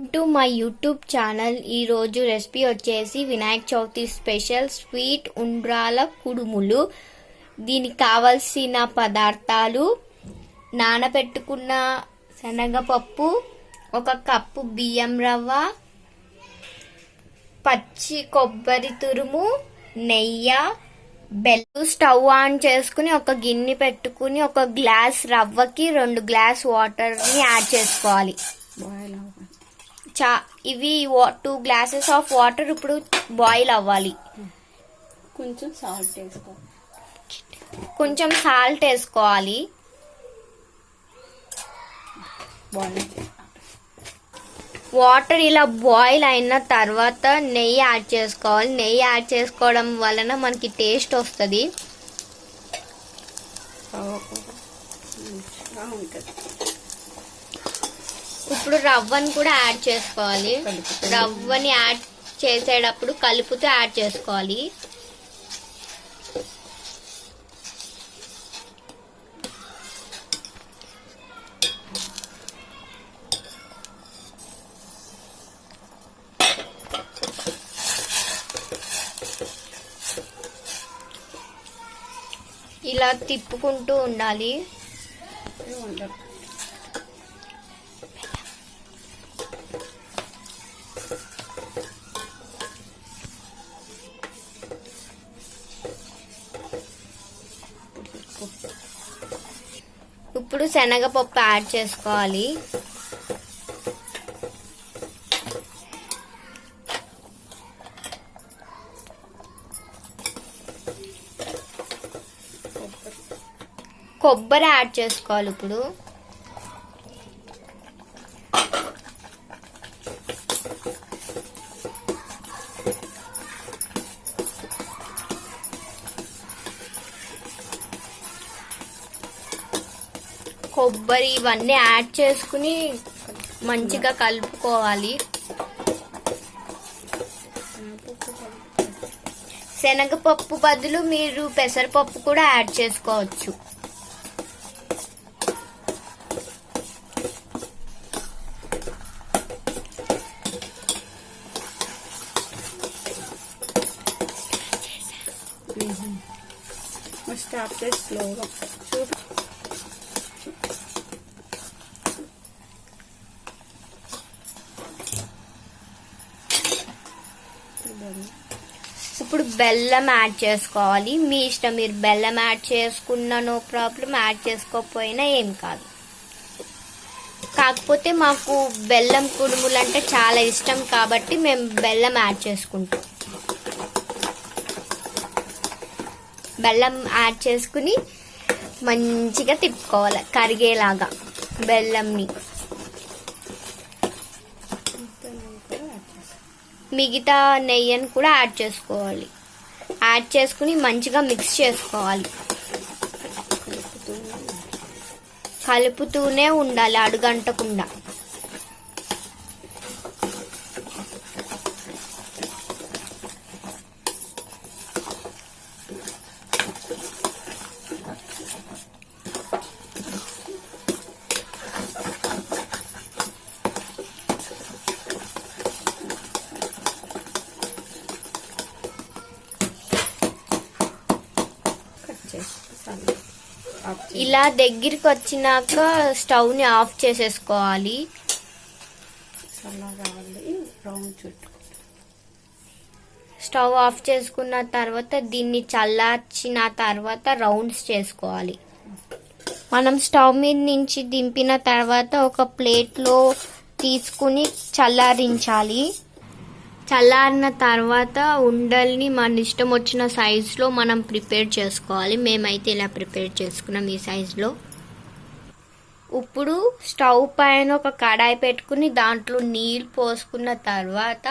To my YouTube channel. ఈరోజు recipe వచ్చేసి Vinayaka Chavithi special sweet ఉండ్రాల కుడుములు. దీనికి కావలసిన పదార్థాలు: నానబెట్టుకున్న శనగపప్పు, 1 కప్పు బియ్యం రవ్వ, పచ్చి కొబ్బరి తురుము, నెయ్యి, బెల్లం. స్టవ్ ఆన్ చేసుకుని ఒక గిన్నె పెట్టుకుని 1 గ్లాస్ రవ్వకి 2 గ్లాస్ వాటర్ని యాడ్ చేసుకోవాలి. ఇవి 2 గ్లాసెస్ ఆఫ్ వాటర్ ఇప్పుడు బాయిల్ అవ్వాలి. కొంచెం సాల్ట్ వేసుకోవాలి. వాటర్ ఇలా బాయిల్ అయిన తర్వాత నెయ్యి యాడ్ చేసుకోవాలి. నెయ్యి యాడ్ చేసుకోవడం వలన మనకి టేస్ట్ వస్తుంది. ఇప్పుడు రవ్వని కూడా యాడ్ చేసుకోవాలి. రవ్వని యాడ్ చేసేటప్పుడు కలుపుతూ యాడ్ చేసుకోవాలి. ఇలా తిప్పుకుంటూ ఉండాలి. ఇప్పుడు శనగపప్పు యాడ్ చేసుకోవాలి. కొబ్బరి యాడ్ చేసుకోవాలి. ఇప్పుడు కొబ్బరి ఇవన్నీ యాడ్ చేసుకుని మంచిగా కలుపుకోవాలి. శనగపప్పు బదులు మీరు పెసరపప్పు కూడా యాడ్ చేసుకోవచ్చు. ఇప్పుడు బెల్లం యాడ్ చేసుకోవాలి. మీ ఇష్టం, మీరు బెల్లం యాడ్ చేసుకున్నా నో ప్రాబ్లం, యాడ్ చేసుకోకపోయినా ఏం కాదు. కాకపోతే మాకు బెల్లం కుడుములు అంటే చాలా ఇష్టం కాబట్టి మేము బెల్లం యాడ్ చేసుకుంటాం. బెల్లం యాడ్ చేసుకుని మంచిగా తిప్పుకోవాలి కరిగేలాగా బెల్లంని. మిగతా నెయ్యిని కూడా యాడ్ చేసుకోవాలి. యాడ్ చేసుకుని మంచిగా మిక్స్ చేసుకోవాలి. కలుపుతూనే ఉండాలి అడుగంటకుండా. ఇలా దగ్గరికి వచ్చినాక స్టవ్ ని ఆఫ్ చేసేసుకోవాలి. స్టవ్ ఆఫ్ చేసుకున్న తర్వాత దీన్ని చల్లార్చిన తర్వాత రౌండ్స్ చేసుకోవాలి. మనం స్టవ్ మీద నుంచి దింపిన తర్వాత ఒక ప్లేట్లో తీసుకుని చల్లారించాలి. చల్లారిన తర్వాత ఉండల్ని మన ఇష్టం వచ్చిన సైజులో మనం ప్రిపేర్ చేసుకోవాలి. మేమైతే ఇలా ప్రిపేర్ చేసుకున్నాం ఈ సైజులో. ఇప్పుడు స్టవ్ పైన ఒక కడాయి పెట్టుకుని దాంట్లో నీళ్ళు పోసుకున్న తర్వాత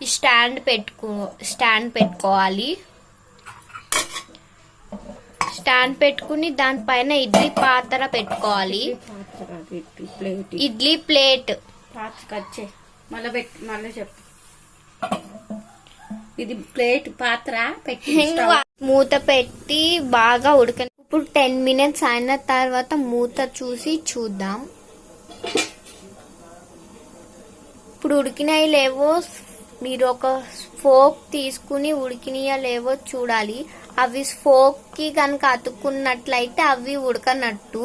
ఈ స్టాండ్ పెట్టుకోవాలి. స్టాండ్ పెట్టుకుని దానిపైన ఇడ్లీ పాత్ర పెట్టుకోవాలి. ఇడ్లీ ప్లేట్ ఇది ప్లేట్ పాత్ర పెట్టి మూత పెట్టి బాగా ఉడక. ఇప్పుడు 10 మినిట్స్ అయిన తర్వాత మూత చూసి చూద్దాం. ఇప్పుడు ఉడికినాయి లేవో మీరు ఒక ఫోక్ తీసుకుని ఉడికినాయా లేవో చూడాలి. అవి ఫోక్ కి కనుక అతుక్కున్నట్లయితే అవి ఉడకనట్టు.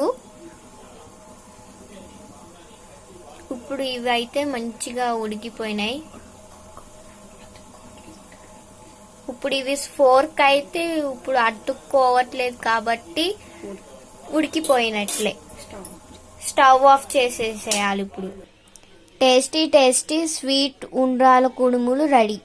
ఇప్పుడు ఇవి అయితే మంచిగా ఉడికిపోయినాయి. ఇప్పుడు ఇవి ఫోర్క్ అయితే ఇప్పుడు అతుక్కోవట్లేదు కాబట్టి ఉడికిపోయినట్లే. Stove off చేసేసేయాలి. ఇప్పుడు టేస్టీ టేస్టీ స్వీట్ ఉండ్రాల కుడుములు రెడీ.